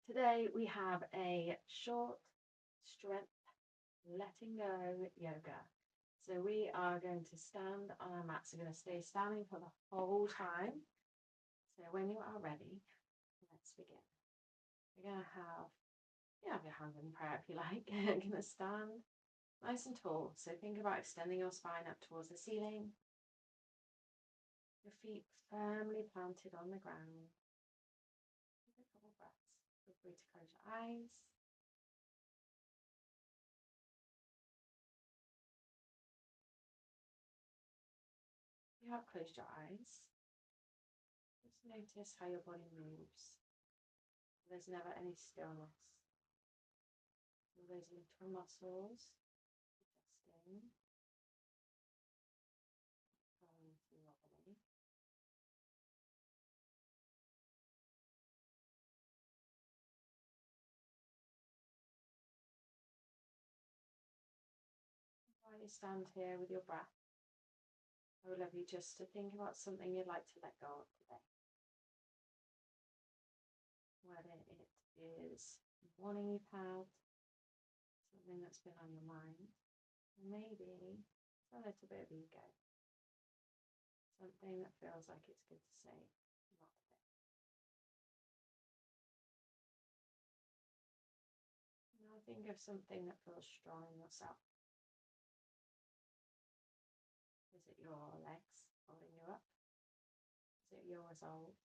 Today we have a short strength letting go yoga. So we are going to stand on our mats. We're going to stay standing for the whole time. So when you are ready, let's begin. We're going to have your hands in prayer if you like. You're going to stand nice and tall. So think about extending your spine up towards the ceiling. Your feet firmly planted on the ground. Take a couple breaths. Feel free to close your eyes. If you have closed your eyes, just notice how your body moves. There's never any stillness. All those little muscles adjusting, going through your body. While you stand here with your breath, I would love you just to think about something you'd like to let go of today. Whether it is a morning you've had, something that's been on your mind, or maybe a little bit of ego, something that feels like it's good to say, not today. Now think of something that feels strong in yourself. Is it your legs holding you up? Is it your resolve?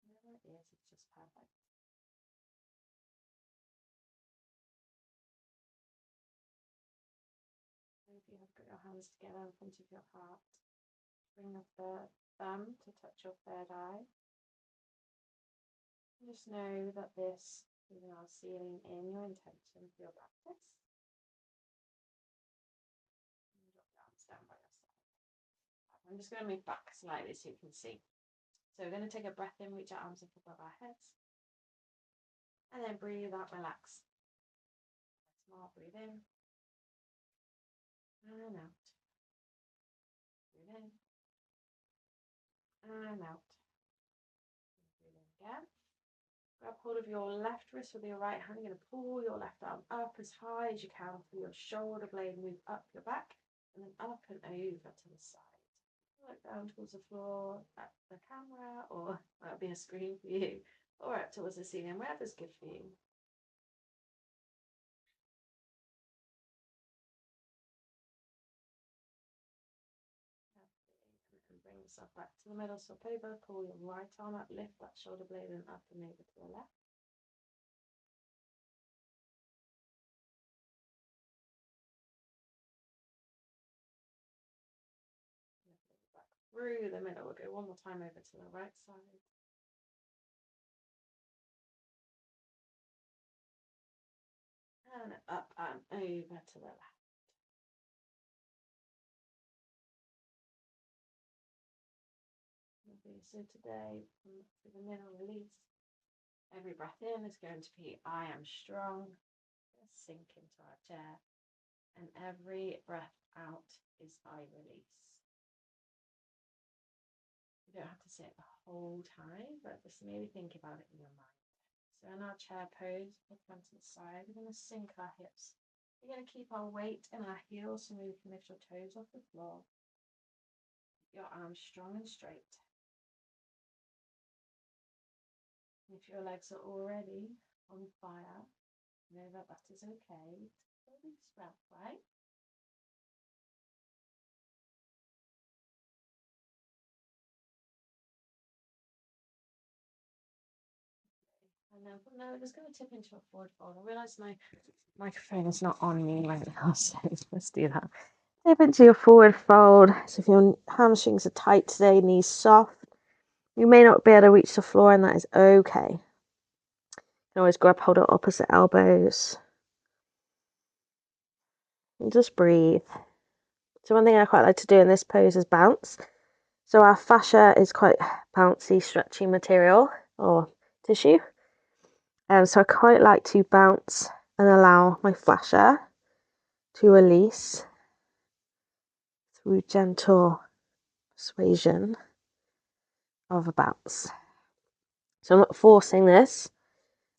Whatever it is, it's just perfect. And if you have got your hands together in front of your heart, bring up the thumb to touch your third eye. And just know that this is now sealing in your intention for your practice. And drop your arms down by your side. I'm just going to move back slightly so you can see. So we're going to take a breath in, reach our arms up above our heads. And then breathe out, relax. Small, breathe in. And out. Breathe in. And out. Breathe in again. Grab hold of your left wrist with your right hand. You're going to pull your left arm up as high as you can through your shoulder blade. Move up your back and then up and over to the side. Look down towards the floor at the camera, or that'll be a screen for you, or up towards the ceiling, wherever's good for you. And bring yourself back to the middle, swap over, pull your right arm up, lift that shoulder blade and up and over to the left. Back through the middle. We'll go one more time over to the right side. And up and over to the left. So today, for the middle release, every breath in is going to be I am strong. Sink into our chair. And every breath out is I release. You don't have to say it the whole time, but just maybe think about it in your mind. So in our chair pose, from front to the side, we're going to sink our hips. We're going to keep our weight in our heels so maybe you can lift your toes off the floor. Keep your arms strong and straight. If your legs are already on fire, know that that is okay. It's a breath, right? And then from there, we're just going to tip into a forward fold. I realise my microphone is not on me right now, so let's do that. Tip into your forward fold. So if your hamstrings are tight today, knees soft, you may not be able to reach the floor, and that is okay. You can always grab hold of opposite elbows. And just breathe. So one thing I quite like to do in this pose is bounce. So our fascia is quite bouncy, stretchy material or tissue. So I quite like to bounce and allow my fascia to release through gentle persuasion of a bounce. So I'm not forcing this.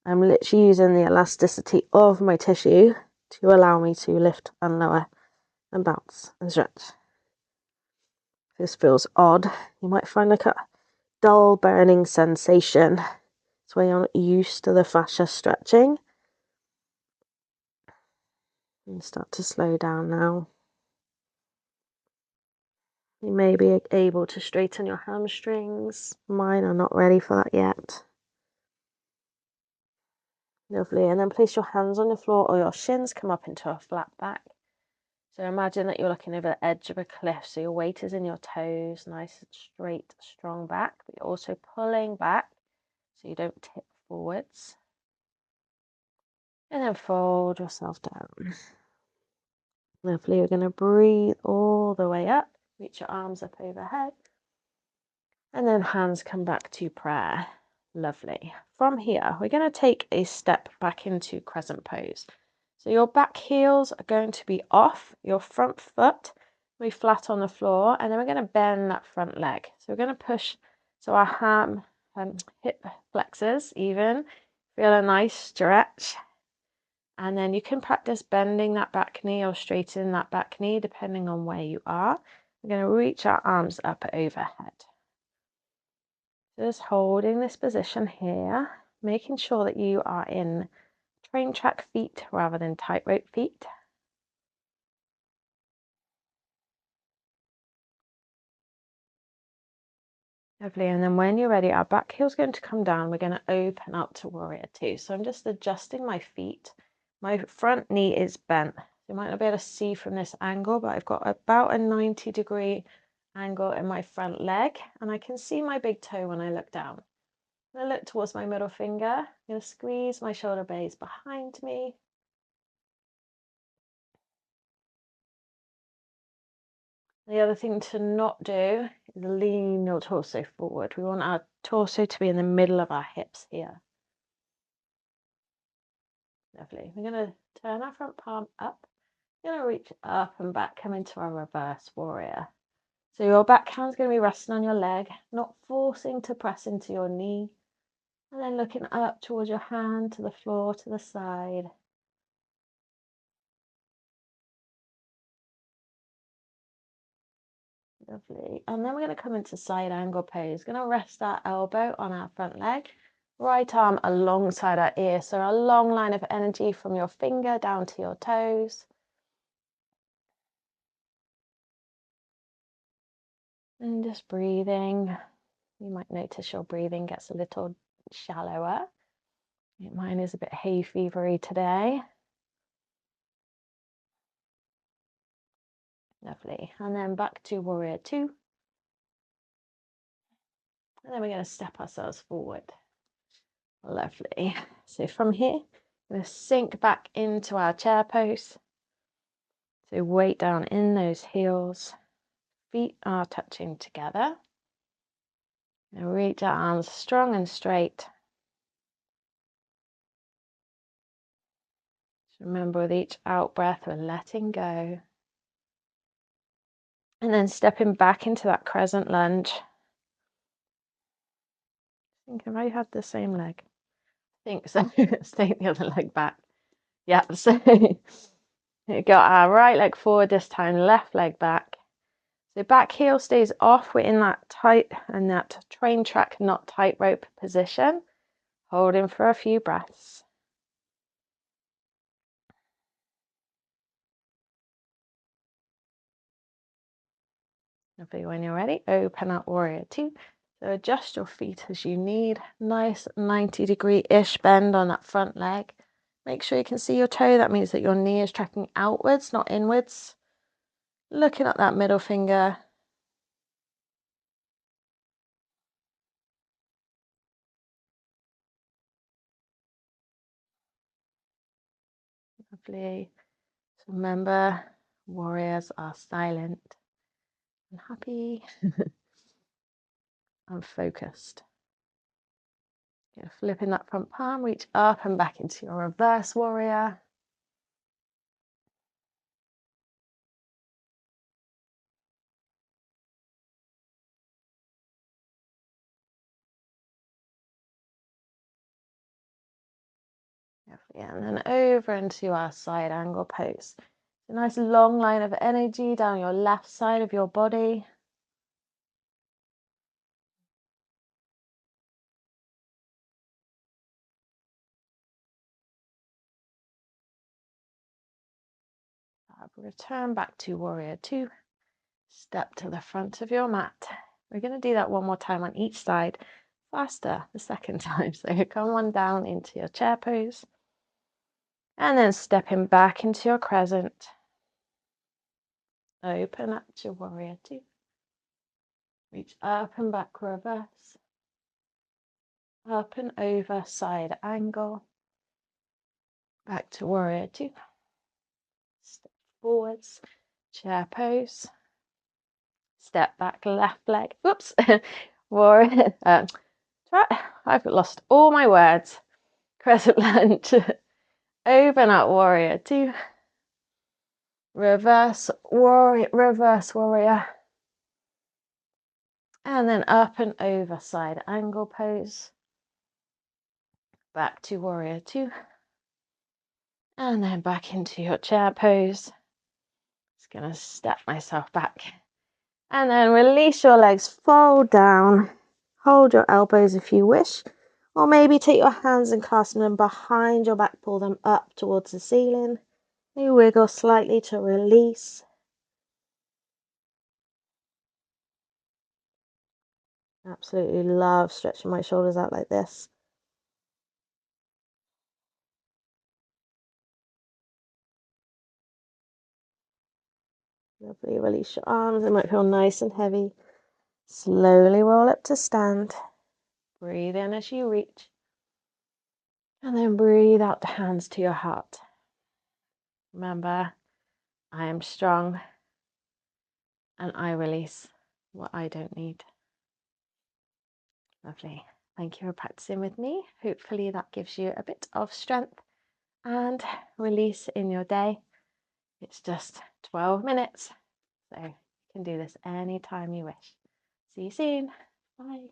I'm literally using the elasticity of my tissue to allow me to lift and lower and bounce and stretch. If this feels odd, you might find like a dull burning sensation. It's where you're not used to the fascia stretching. And start to slow down now. You may be able to straighten your hamstrings. Mine are not ready for that yet. Lovely. And then place your hands on the floor or your shins come up into a flat back. So imagine that you're looking over the edge of a cliff. So your weight is in your toes, nice, straight, strong back. But you're also pulling back so you don't tip forwards. And then fold yourself down. Lovely. We're going to breathe all the way up. Reach your arms up overhead. And then hands come back to prayer. Lovely. From here, we're going to take a step back into crescent pose. So your back heels are going to be off, your front foot will be flat on the floor, and then we're going to bend that front leg. So we're going to push, so our hip flexors even, feel a nice stretch. And then you can practice bending that back knee or straightening that back knee, depending on where you are. We're going to reach our arms up overhead. Just holding this position here, making sure that you are in train track feet rather than tightrope feet. Lovely, and then when you're ready, our back heel's going to come down. We're going to open up to warrior two. So I'm just adjusting my feet. My front knee is bent. You might not be able to see from this angle, but I've got about a 90-degree angle in my front leg, and I can see my big toe when I look down. I'm going to look towards my middle finger. I'm going to squeeze my shoulder blades behind me. The other thing to not do is lean your torso forward. We want our torso to be in the middle of our hips here. Lovely. We're going to turn our front palm up. We're going to reach up and back, come into our reverse warrior. So your back hand's going to be resting on your leg, not forcing to press into your knee. And then looking up towards your hand, to the floor, to the side. Lovely. And then we're going to come into side angle pose. Going to rest our elbow on our front leg, right arm alongside our ear. So a long line of energy from your finger down to your toes. And just breathing. You might notice your breathing gets a little shallower. Mine is a bit hay fevery today. Lovely. And then back to warrior two. And then we're going to step ourselves forward. Lovely. So from here, we're going to sink back into our chair pose. So weight down in those heels. Feet are touching together. And reach our arms strong and straight. So remember, with each out breath, we're letting go. And then stepping back into that crescent lunge. Thinking, have I had the same leg? I think so. Let's take the other leg back. Yeah, so we got our right leg forward this time, left leg back. So back heel stays off. We're in that tight and that train track, not tightrope position. Holding for a few breaths. Lovely. When you're ready, open up warrior two. So adjust your feet as you need. Nice 90-degree-ish bend on that front leg. Make sure you can see your toe. That means that your knee is tracking outwards, not inwards. Looking at that middle finger. Lovely. So remember, warriors are silent and happy and focused. You're flipping that front palm, reach up and back into your reverse warrior. And then over into our side angle pose. A nice long line of energy down your left side of your body. Return back to warrior two. Step to the front of your mat. We're going to do that one more time on each side, faster the second time. So come on down into your chair pose. And then stepping back into your crescent. Open up to warrior two. Reach up and back, reverse. Up and over, side angle. Back to warrior two. Step forwards, chair pose. Step back, left leg. Whoops. Warrior. I've lost all my words. Crescent lunge. Open up, warrior two. Reverse warrior. And then up and over, side angle pose. Back to warrior two. And then back into your chair pose. Just going to step myself back. And then release your legs, fold down. Hold your elbows if you wish. Or maybe take your hands and clasp them behind your back, pull them up towards the ceiling. You wiggle slightly to release. Absolutely love stretching my shoulders out like this. Lovely, release your arms, they might feel nice and heavy. Slowly roll up to stand. Breathe in as you reach. And then breathe out the hands to your heart. Remember, I am strong and I release what I don't need. Lovely. Thank you for practicing with me. Hopefully that gives you a bit of strength and release in your day. It's just 12 minutes, so you can do this anytime you wish. See you soon. Bye.